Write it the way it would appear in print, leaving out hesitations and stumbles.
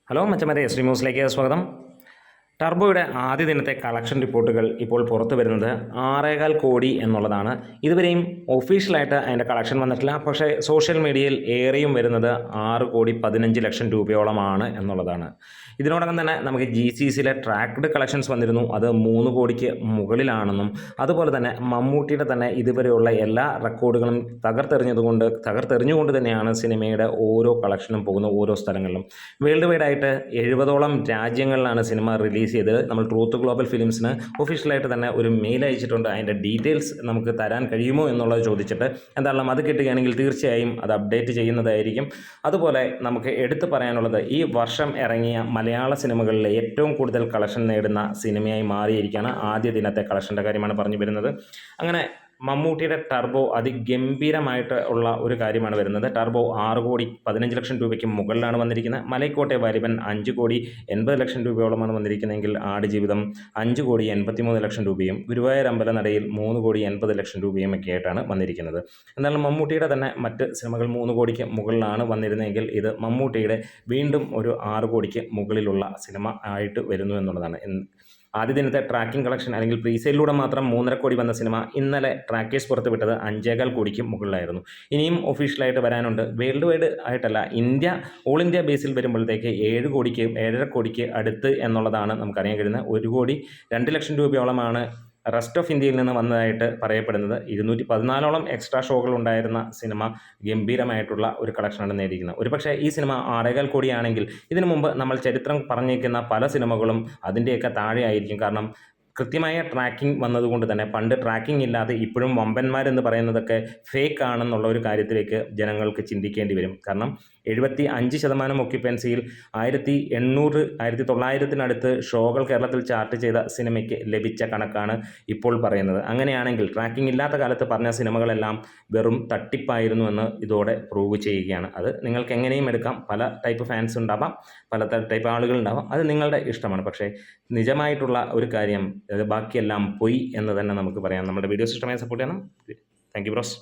Hello മച്ചന്മാരെ, ശ്രീ ന്യൂസിലേക്ക് സ്വാഗതം. ടർബോയുടെ ആദ്യ ദിനത്തെ കളക്ഷൻ റിപ്പോർട്ടുകൾ ഇപ്പോൾ പുറത്തു വരുന്നത് 6.25 കോടി എന്നുള്ളതാണ്. ഇതുവരെയും ഒഫീഷ്യലായിട്ട് അതിൻ്റെ കളക്ഷൻ വന്നിട്ടില്ല. പക്ഷേ സോഷ്യൽ മീഡിയയിൽ ഏറെയും വരുന്നത് 6,15,00,000 രൂപയോളമാണ് എന്നുള്ളതാണ്. ഇതിനോടകം തന്നെ നമുക്ക് GCCയിലെ ട്രാക്ക്ഡ് കളക്ഷൻസ് വന്നിരുന്നു. അത് 3 കോടിക്ക് മുകളിലാണെന്നും അതുപോലെ തന്നെ മമ്മൂട്ടിയുടെ തന്നെ ഇതുവരെയുള്ള എല്ലാ റെക്കോർഡുകളും തകർത്തെറിഞ്ഞുകൊണ്ട് തന്നെയാണ് സിനിമയുടെ ഓരോ കളക്ഷനും പോകുന്ന ഓരോ സ്ഥലങ്ങളിലും. വേൾഡ് വൈഡായിട്ട് 70ഓളം രാജ്യങ്ങളിലാണ് സിനിമ റിലീസ് ചെയ്തത്. നമ്മൾ ട്രൂത്ത് ഗ്ലോബൽ ഫിലിംസിന് ഒഫീഷ്യലായിട്ട് തന്നെ ഒരു മെയിൽ അയച്ചിട്ടുണ്ട്. അതിൻ്റെ ഡീറ്റെയിൽസ് നമുക്ക് തരാൻ കഴിയുമോ എന്നുള്ളത് ചോദിച്ചിട്ട്, എന്തായാലും അത് കിട്ടുകയാണെങ്കിൽ തീർച്ചയായും അത് അപ്ഡേറ്റ് ചെയ്യുന്നതായിരിക്കും. അതുപോലെ നമുക്ക് എടുത്തു പറയാനുള്ളത്, ഈ വർഷം ഇറങ്ങിയ മലയാള സിനിമകളിലെ ഏറ്റവും കൂടുതൽ കളക്ഷൻ നേടുന്ന സിനിമയായി മാറിയിരിക്കുകയാണ്. ആദ്യ ദിനത്തെ കളക്ഷൻ്റെ കാര്യമാണ് പറഞ്ഞു വരുന്നത്. അങ്ങനെ മമ്മൂട്ടിയുടെ ടർബോ അതിഗംഭീരമായിട്ട് ഉള്ള ഒരു കാര്യമാണ് വരുന്നത്. ടർബോ 6,15,00,000 രൂപയ്ക്ക് മുകളിലാണ് വന്നിരിക്കുന്നത്. മലൈക്കോട്ടെ വാലിബൻ 5,80,00,000 രൂപയോളമാണ് വന്നിരിക്കുന്നതെങ്കിൽ ആടുജീവിതം 5,83,00,000 രൂപയും ഗുരുവായൂർ അമ്പലനടയിൽ 3,80,00,000 രൂപയും ഒക്കെ ആയിട്ടാണ് വന്നിരിക്കുന്നത്. എന്നാലും മമ്മൂട്ടിയുടെ തന്നെ മറ്റ് സിനിമകൾ 3 കോടിക്ക് മുകളിലാണ് വന്നിരുന്നതെങ്കിൽ ഇത് മമ്മൂട്ടിയുടെ വീണ്ടും ഒരു 6 കോടിക്ക് മുകളിലുള്ള സിനിമ ആയിട്ട് വരുന്നു എന്നുള്ളതാണ്. ആദ്യ ദിനത്തെ ട്രാക്കിംഗ് കളക്ഷൻ അല്ലെങ്കിൽ പ്രീസെയിലൂടെ മാത്രം 3.5 കോടി വന്ന സിനിമ ഇന്നലെ ട്രാക്കേഴ്സ് പുറത്തുവിട്ടത് 5.25 കോടിക്ക് മുകളിലായിരുന്നു. ഇനിയും ഒഫീഷ്യലായിട്ട് വരാനുണ്ട്. വേൾഡ് വൈഡ് ആയിട്ടല്ല, ഓൾ ഇന്ത്യ ബേസിൽ വരുമ്പോഴത്തേക്ക് 7.5 കോടിക്ക് അടുത്ത് എന്നുള്ളതാണ് നമുക്കറിയാൻ കഴിയുന്നത്. 1,02,00,000 രൂപയോളമാണ് റെസ്റ്റ് ഓഫ് ഇന്ത്യയിൽ നിന്ന് വന്നതായിട്ട് പറയപ്പെടുന്നത്. 214ഓളം എക്സ്ട്രാ ഷോകൾ ഉണ്ടായിരുന്ന സിനിമ ഗംഭീരമായിട്ടുള്ള ഒരു കളക്ഷനാണ് നേടിയിരിക്കുന്നത്. ഒരുപക്ഷേ ഈ സിനിമ 6.25 കോടിയാണെങ്കിൽ ഇതിനു മുമ്പ് നമ്മൾ ചരിത്രം പറഞ്ഞിരിക്കുന്ന പല സിനിമകളും അതിൻ്റെയൊക്കെ താഴെ ആയിരിക്കും. കാരണം കൃത്യമായ ട്രാക്കിംഗ് വന്നതുകൊണ്ട് തന്നെ പണ്ട് ട്രാക്കിംഗ് ഇല്ലാതെ ഇപ്പോഴും വമ്പന്മാരെന്ന് പറയുന്നതൊക്കെ ഫേക്ക് ആണെന്നുള്ള ഒരു കാര്യത്തിലേക്ക് ജനങ്ങൾക്ക് ചിന്തിക്കേണ്ടി വരും. കാരണം 75% ഒക്യുപ്പൻസിയിൽ 1,900-1,900 ഷോകൾ കേരളത്തിൽ ചാർട്ട് ചെയ്ത സിനിമയ്ക്ക് ലഭിച്ച കണക്കാണ് ഇപ്പോൾ പറയുന്നത്. അങ്ങനെയാണെങ്കിൽ ട്രാക്കിംഗ് ഇല്ലാത്ത കാലത്ത് പറഞ്ഞ സിനിമകളെല്ലാം വെറും തട്ടിപ്പായിരുന്നു എന്ന് ഇതോടെ പ്രൂവ് ചെയ്യുകയാണ്. അത് നിങ്ങൾക്ക് എങ്ങനെയും എടുക്കാം. പല ടൈപ്പ് ഫാൻസ് ഉണ്ടാവാം, പല ടൈപ്പ് ആളുകൾ ഉണ്ടാവാം. അത് നിങ്ങളുടെ ഇഷ്ടമാണ്. പക്ഷേ നിജമായിട്ടുള്ള ഒരു കാര്യം, ബാക്കിയെല്ലാം പോയി എന്ന് തന്നെ നമുക്ക് പറയാം. നമ്മുടെ വീഡിയോസ് ഇഷ്ടമായി സപ്പോർട്ട് ചെയ്യണം. Thank you bros.